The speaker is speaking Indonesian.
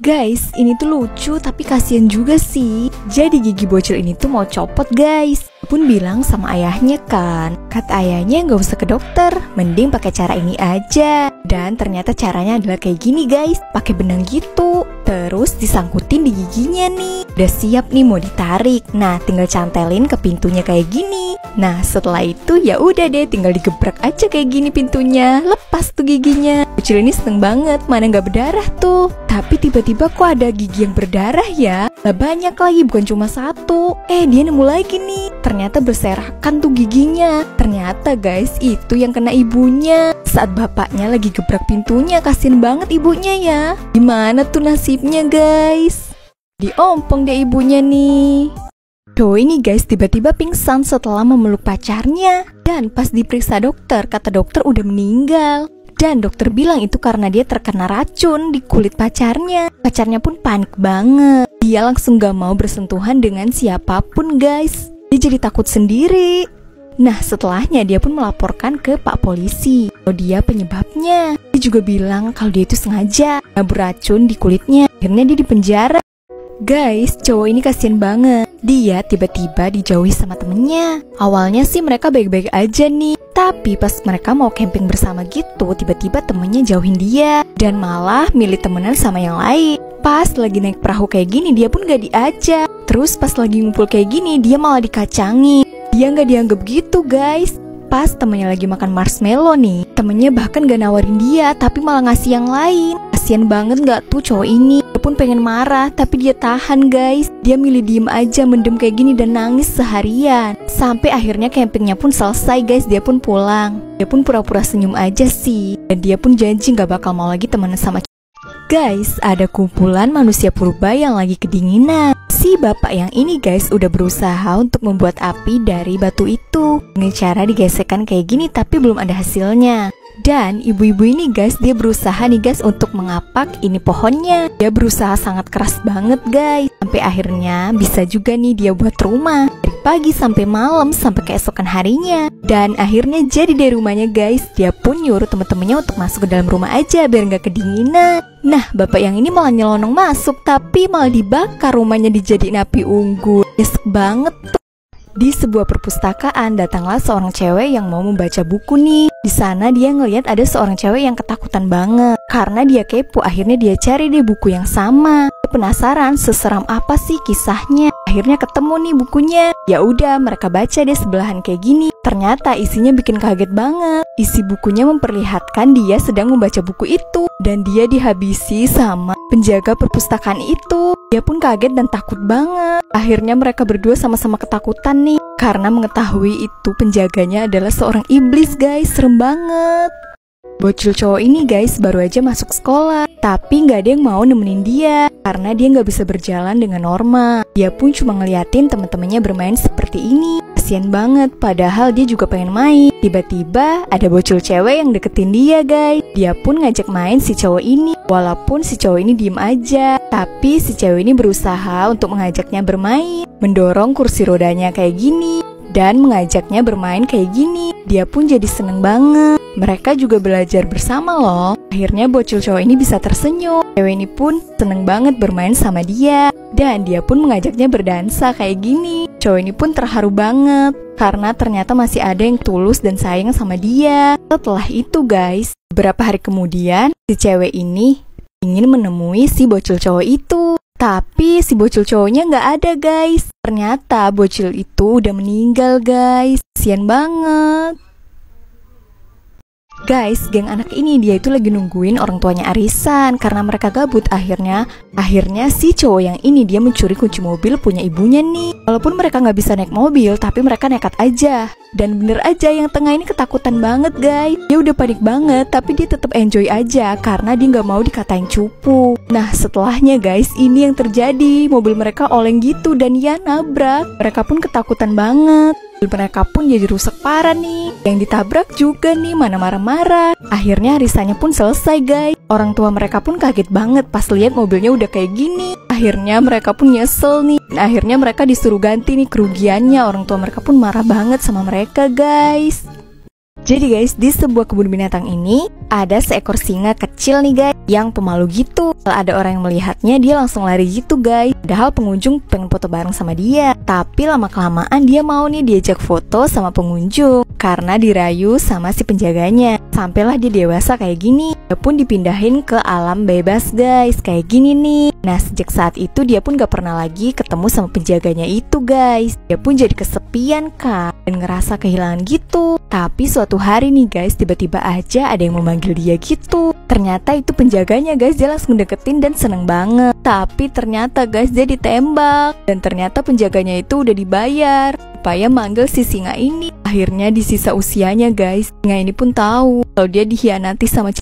Guys, ini tuh lucu tapi kasihan juga sih. Jadi gigi bocil ini tuh mau copot guys. Pun bilang sama ayahnya kan. Kata ayahnya gak usah ke dokter, mending pakai cara ini aja. Dan ternyata caranya adalah kayak gini guys, pakai benang gitu. Terus disangkutin di giginya nih. Udah siap nih mau ditarik. Nah, tinggal cantelin ke pintunya kayak gini. Nah, setelah itu ya udah deh, tinggal digebrak aja kayak gini pintunya. Lepas tuh giginya. Bocil ini seneng banget, mana gak berdarah tuh. Tapi tiba-tiba kok ada gigi yang berdarah ya? Lah banyak lagi, bukan cuma satu. Dia nemu lagi nih. Ternyata berserakan tuh giginya. Ternyata guys, itu yang kena ibunya. Saat bapaknya lagi gebrak pintunya, kasian banget ibunya ya. Gimana tuh nasibnya guys? Diompong deh ibunya nih. Cowok ini guys tiba-tiba pingsan setelah memeluk pacarnya. Dan pas diperiksa dokter, kata dokter udah meninggal. Dan dokter bilang itu karena dia terkena racun di kulit pacarnya. Pacarnya pun panik banget. Dia langsung gak mau bersentuhan dengan siapapun guys. Dia jadi takut sendiri. Nah setelahnya dia pun melaporkan ke Pak Polisi kalau dia penyebabnya. Dia juga bilang kalau dia itu sengaja nabur racun di kulitnya. Akhirnya dia dipenjara. Guys, cowok ini kasian banget. Dia tiba-tiba dijauhi sama temennya. Awalnya sih mereka baik-baik aja nih. Tapi pas mereka mau camping bersama gitu, tiba-tiba temennya jauhin dia. Dan malah milih temenan sama yang lain. Pas lagi naik perahu kayak gini, dia pun gak diajak. Terus pas lagi ngumpul kayak gini, dia malah dikacangi. Dia gak dianggap gitu guys. Pas temennya lagi makan marshmallow nih, temennya bahkan gak nawarin dia, tapi malah ngasih yang lain. Kasian banget gak tuh cowok ini. Dia pun pengen marah, tapi dia tahan guys. Dia milih diem aja, mendem kayak gini dan nangis seharian. Sampai akhirnya campingnya pun selesai guys, dia pun pulang. Dia pun pura-pura senyum aja sih. Dan dia pun janji gak bakal mau lagi temenan sama guys, ada kumpulan manusia purba yang lagi kedinginan. Si bapak yang ini guys udah berusaha untuk membuat api dari batu itu dengan cara digesekkan kayak gini, tapi belum ada hasilnya. Dan ibu-ibu ini guys, dia berusaha nih guys untuk mengapak ini pohonnya. Dia berusaha sangat keras banget guys. Sampai akhirnya bisa juga nih dia buat rumah. Dari pagi sampai malam sampai keesokan harinya. Dan akhirnya jadi deh rumahnya guys. Dia pun nyuruh temen-temennya untuk masuk ke dalam rumah aja biar gak kedinginan. Nah bapak yang ini malah nyelonong masuk, tapi malah dibakar rumahnya, dijadiin api unggun. Nyesek banget tuh. Di sebuah perpustakaan datanglah seorang cewek yang mau membaca buku nih. Di sana dia ngelihat ada seorang cewek yang ketakutan banget. Karena dia kepo, akhirnya dia cari deh buku yang sama. Dia penasaran seseram apa sih kisahnya. Akhirnya ketemu nih bukunya. Ya udah, mereka baca deh sebelahan kayak gini. Ternyata isinya bikin kaget banget. Isi bukunya memperlihatkan dia sedang membaca buku itu dan dia dihabisi sama penjaga perpustakaan itu. Dia pun kaget dan takut banget. Akhirnya mereka berdua sama-sama ketakutan nih karena mengetahui itu penjaganya adalah seorang iblis guys. Serem banget. Bocil cowok ini guys baru aja masuk sekolah, tapi nggak ada yang mau nemenin dia karena dia nggak bisa berjalan dengan normal. Dia pun cuma ngeliatin temen-temennya bermain seperti ini. Kasian banget, padahal dia juga pengen main. Tiba-tiba ada bocil cewek yang deketin dia guys. Dia pun ngajak main si cowok ini. Walaupun si cowok ini diem aja, tapi si cewek ini berusaha untuk mengajaknya bermain, mendorong kursi rodanya kayak gini dan mengajaknya bermain kayak gini. Dia pun jadi seneng banget. Mereka juga belajar bersama loh. Akhirnya bocil cowok ini bisa tersenyum. Cewek ini pun seneng banget bermain sama dia. Dan dia pun mengajaknya berdansa kayak gini. Cowok ini pun terharu banget karena ternyata masih ada yang tulus dan sayang sama dia. Setelah itu guys, beberapa hari kemudian si cewek ini ingin menemui si bocil cowok itu. Tapi si bocil cowoknya nggak ada guys. Ternyata bocil itu udah meninggal guys. Kasian banget. Guys, geng anak ini dia itu lagi nungguin orang tuanya arisan karena mereka gabut. Akhirnya si cowok yang ini dia mencuri kunci mobil punya ibunya nih. Walaupun mereka nggak bisa naik mobil, tapi mereka nekat aja. Dan bener aja yang tengah ini ketakutan banget guys. Dia udah panik banget, tapi dia tetap enjoy aja karena dia nggak mau dikatain cupu. Nah setelahnya guys, ini yang terjadi. Mobil mereka oleng gitu dan ya nabrak. Mereka pun ketakutan banget. Mereka pun jadi rusak parah nih. Yang ditabrak juga nih mana marah-marah. Akhirnya arisannya pun selesai guys. Orang tua mereka pun kaget banget pas lihat mobilnya udah kayak gini. Akhirnya mereka pun nyesel nih. Dan akhirnya mereka disuruh ganti nih kerugiannya. Orang tua mereka pun marah banget sama mereka guys. Jadi guys, di sebuah kebun binatang ini ada seekor singa kecil nih guys, yang pemalu gitu. Kalau ada orang yang melihatnya, dia langsung lari gitu guys. Padahal pengunjung pengen foto bareng sama dia. Tapi lama-kelamaan dia mau nih diajak foto sama pengunjung karena dirayu sama si penjaganya. Sampailah dia dewasa kayak gini. Dia pun dipindahin ke alam bebas guys, kayak gini nih. Nah sejak saat itu dia pun gak pernah lagi ketemu sama penjaganya itu guys. Dia pun jadi kesepian kan, dan ngerasa kehilangan gitu. Tapi suatu hari nih guys, tiba-tiba aja ada yang memanggil dia gitu. Ternyata itu penjaganya guys, dia langsung deketin dan seneng banget. Tapi ternyata guys, dia ditembak. Dan ternyata penjaganya itu udah dibayar supaya manggil si singa ini. Akhirnya di sisa usianya guys, singa ini pun tahu kalau dia dikhianati sama